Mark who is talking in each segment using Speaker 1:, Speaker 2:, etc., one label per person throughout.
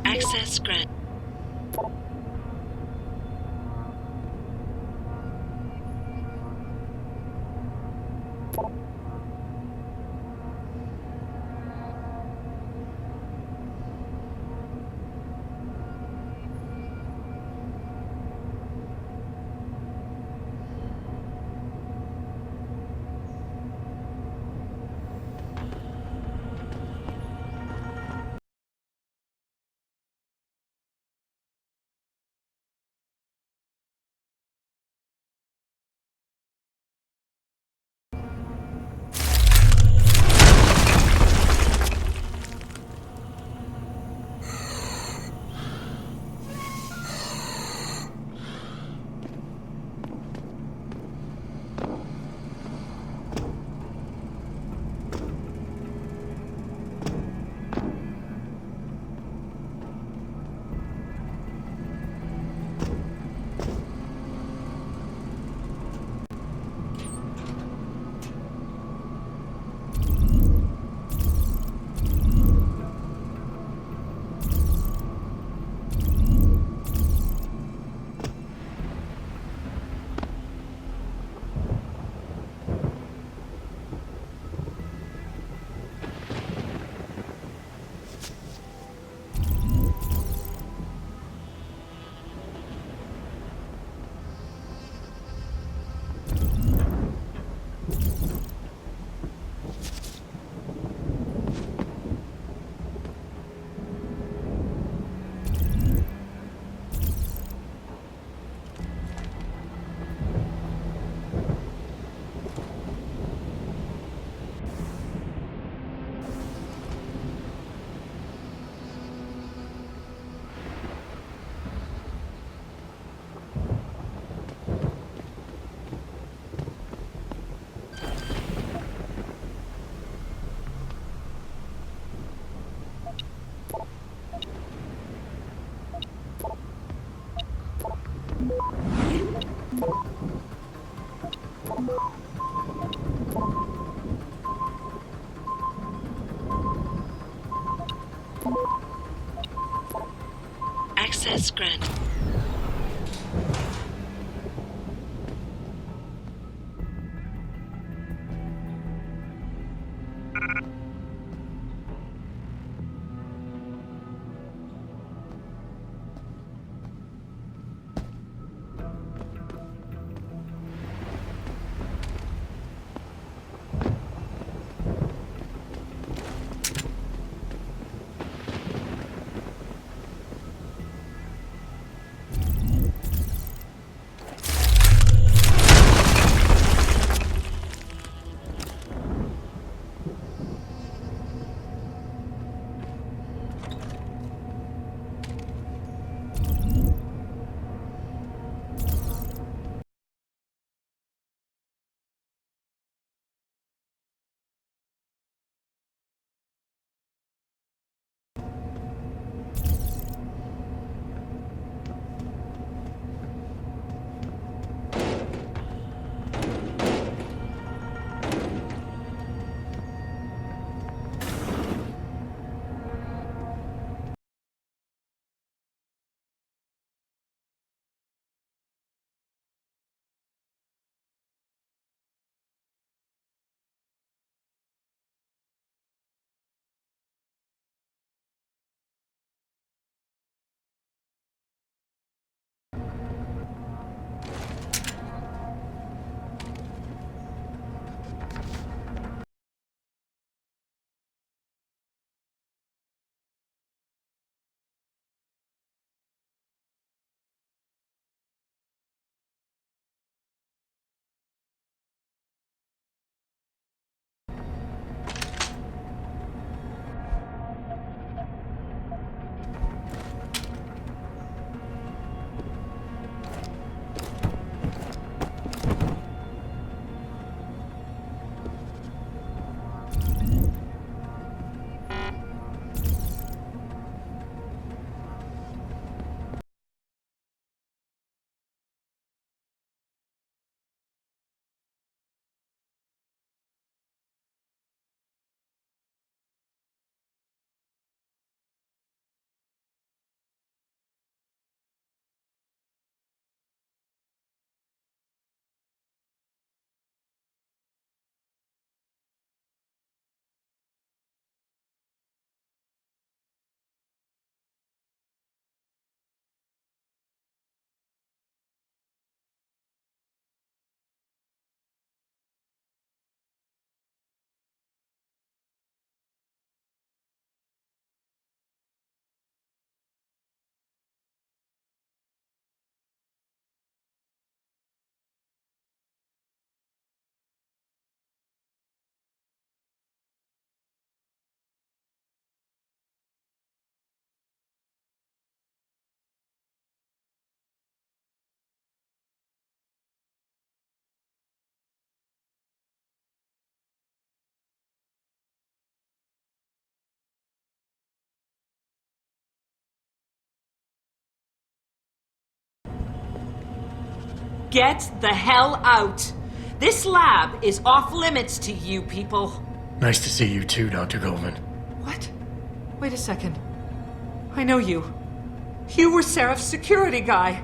Speaker 1: Access granted. Access granted.
Speaker 2: Get the hell out! This lab is off limits to you people.
Speaker 3: Nice to see you too, Dr. Colvin.
Speaker 2: What? Wait a second. I know you. You were Seraph's security guy.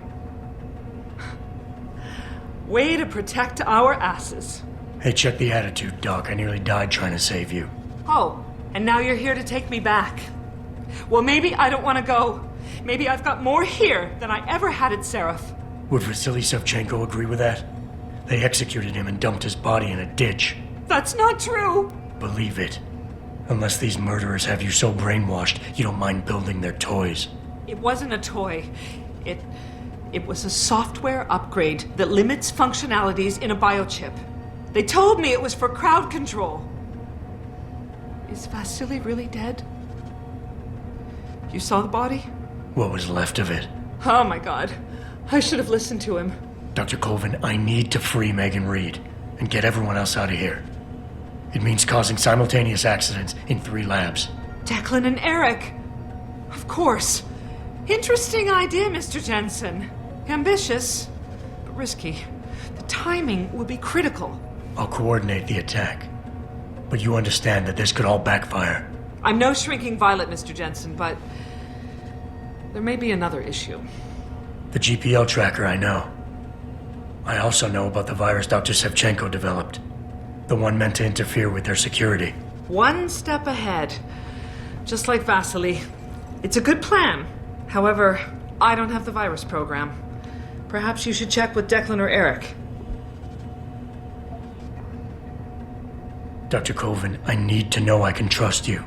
Speaker 2: Way to protect our asses.
Speaker 3: Hey, check the attitude, Doc. I nearly died trying to save you.
Speaker 2: Oh, and now you're here to take me back. Well, maybe I don't want to go. Maybe I've got more here than I ever had at Seraph.
Speaker 3: Would Vasily Savchenko agree with that? They executed him and dumped his body in a ditch.
Speaker 2: That's not true!
Speaker 3: Believe it. Unless these murderers have you so brainwashed, you don't mind building their toys.
Speaker 2: It wasn't a toy. It was a software upgrade that limits functionalities in a biochip. They told me it was for crowd control. Is Vasily really dead? You saw the body?
Speaker 3: What was left of it?
Speaker 2: Oh my god. I should have listened to him.
Speaker 3: Dr. Colvin, I need to free Megan Reed and get everyone else out of here. It means causing simultaneous accidents in 3 labs.
Speaker 2: Declan and Eric. Of course. Interesting idea, Mr. Jensen. Ambitious, but risky. The timing will be critical.
Speaker 3: I'll coordinate the attack. But you understand that this could all backfire.
Speaker 2: I'm no shrinking violet, Mr. Jensen, but there may be another issue.
Speaker 3: The GPL tracker, I know. I also know about the virus Dr. Savchenko developed. The one meant to interfere with their security.
Speaker 2: One step ahead. Just like Vasily. It's a good plan. However, I don't have the virus program. Perhaps you should check with Declan or Eric.
Speaker 3: Dr. Colvin, I need to know I can trust you.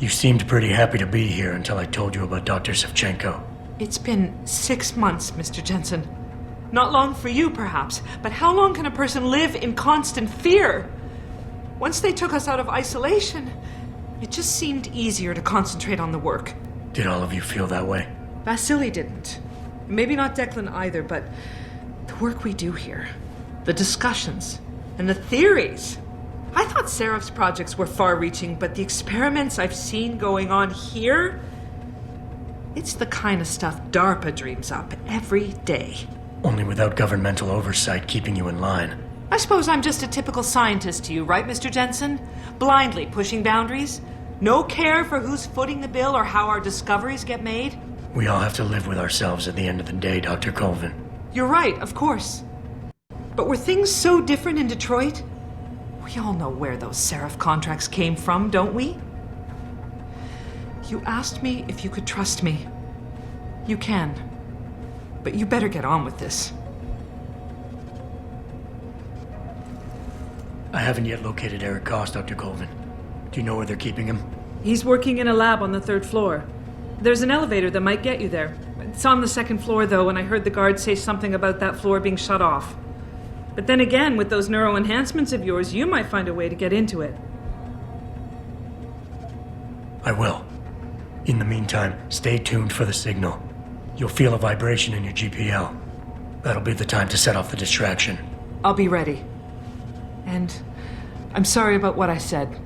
Speaker 3: You seemed pretty happy to be here until I told you about Dr. Savchenko.
Speaker 2: It's been 6 months, Mr. Jensen. Not long for you, perhaps, but how long can a person live in constant fear? Once they took us out of isolation, it just seemed easier to concentrate on the work.
Speaker 3: Did all of you feel that way?
Speaker 2: Vasily didn't. Maybe not Declan either, but the work we do here, the discussions, and the theories. I thought Seraph's projects were far-reaching, but the experiments I've seen going on here, it's the kind of stuff DARPA dreams up every day.
Speaker 3: Only without governmental oversight keeping you in line.
Speaker 2: I suppose I'm just a typical scientist to you, right, Mr. Jensen? Blindly pushing boundaries? No care for who's footing the bill or how our discoveries get made?
Speaker 3: We all have to live with ourselves at the end of the day, Dr. Colvin.
Speaker 2: You're right, of course. But were things so different in Detroit? We all know where those Seraph contracts came from, don't we? You asked me if you could trust me. You can. But you better get on with this.
Speaker 3: I haven't yet located Eric Koss, Dr. Colvin. Do you know where they're keeping him?
Speaker 2: He's working in a lab on the 3rd floor. There's an elevator that might get you there. It's on the 2nd floor, though, and I heard the guard say something about that floor being shut off. But then again, with those neuroenhancements of yours, you might find a way to get into it.
Speaker 3: I will. In the meantime, stay tuned for the signal. You'll feel a vibration in your GPL. That'll be the time to set off the distraction.
Speaker 2: I'll be ready. And I'm sorry about what I said.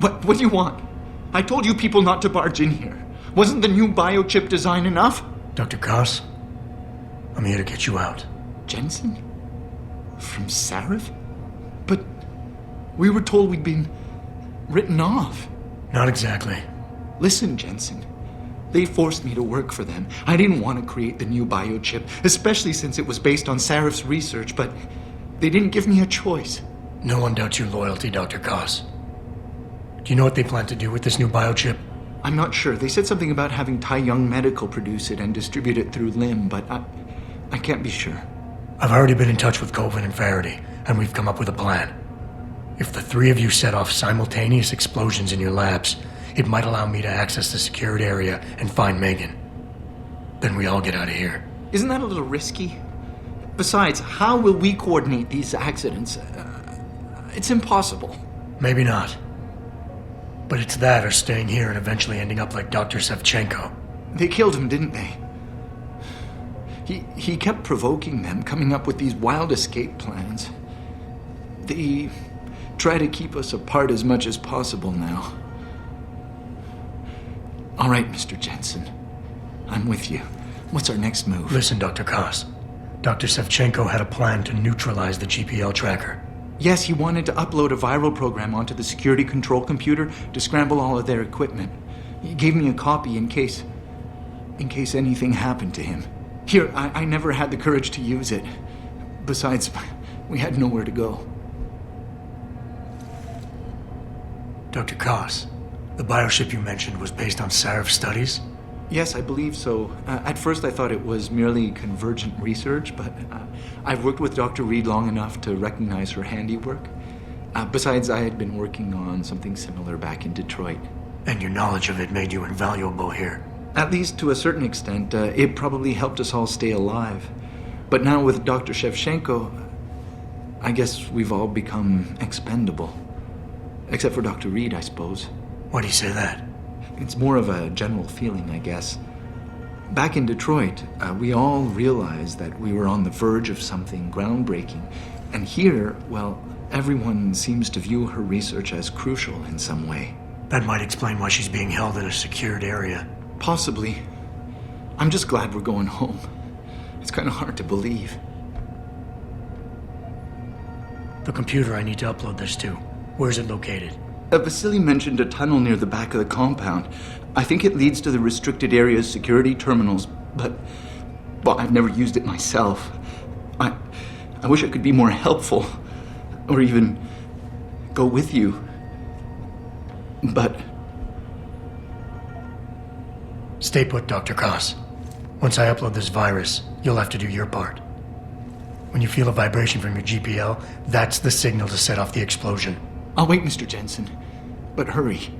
Speaker 4: What do you want? I told you people not to barge in here. Wasn't the new biochip design enough?
Speaker 3: Dr. Koss, I'm here to get you out.
Speaker 4: Jensen? From Sarif? But we were told we'd been written off.
Speaker 3: Not exactly.
Speaker 4: Listen, Jensen. They forced me to work for them. I didn't want to create the new biochip, especially since it was based on Sarif's research, but they didn't give me a choice.
Speaker 3: No one doubts your loyalty, Dr. Koss. Do you know what they plan to do with this new biochip?
Speaker 4: I'm not sure. They said something about having Tai Young Medical produce it and distribute it through Lim, but I can't be sure.
Speaker 3: I've already been in touch with Colvin and Faraday, and we've come up with a plan. If the three of you set off simultaneous explosions in your labs, it might allow me to access the secured area and find Megan. Then we all get out of here.
Speaker 4: Isn't that a little risky? Besides, how will we coordinate these accidents? It's impossible.
Speaker 3: Maybe not. But it's that or staying here and eventually ending up like Dr. Sevchenko.
Speaker 4: They killed him, didn't they? He kept provoking them, coming up with these wild escape plans. They try to keep us apart as much as possible now. All right, Mr. Jensen. I'm with you. What's our next move?
Speaker 3: Listen, Dr. Koss. Dr. Sevchenko had a plan to neutralize the GPL tracker.
Speaker 4: Yes, he wanted to upload a viral program onto the security control computer to scramble all of their equipment. He gave me a copy in case anything happened to him. Here, I never had the courage to use it. Besides, we had nowhere to go.
Speaker 3: Dr. Koss, the bioship you mentioned was based on Sarif's studies?
Speaker 4: Yes, I believe so. At first I thought it was merely convergent research, but I've worked with Dr. Reed long enough to recognize her handiwork. Besides, I had been working on something similar back in Detroit.
Speaker 3: And your knowledge of it made you invaluable here.
Speaker 4: At least to a certain extent, it probably helped us all stay alive. But now with Dr. Shevchenko, I guess we've all become expendable. Except for Dr. Reed, I suppose.
Speaker 3: Why do you say that?
Speaker 4: It's more of a general feeling, I guess. Back in Detroit, we all realized that we were on the verge of something groundbreaking. And here, well, everyone seems to view her research as crucial in some way.
Speaker 3: That might explain why she's being held in a secured area.
Speaker 4: Possibly. I'm just glad we're going home. It's kind of hard to believe.
Speaker 3: The computer I need to upload this to, where's it located?
Speaker 4: Vasily mentioned a tunnel near the back of the compound. I think it leads to the restricted area's security terminals, but, well, I've never used it myself. I wish I could be more helpful, or even go with you. But...
Speaker 3: Stay put, Dr. Koss. Once I upload this virus, you'll have to do your part. When you feel a vibration from your GPL, that's the signal to set off the explosion.
Speaker 4: I'll wait, Mr. Jensen. But hurry.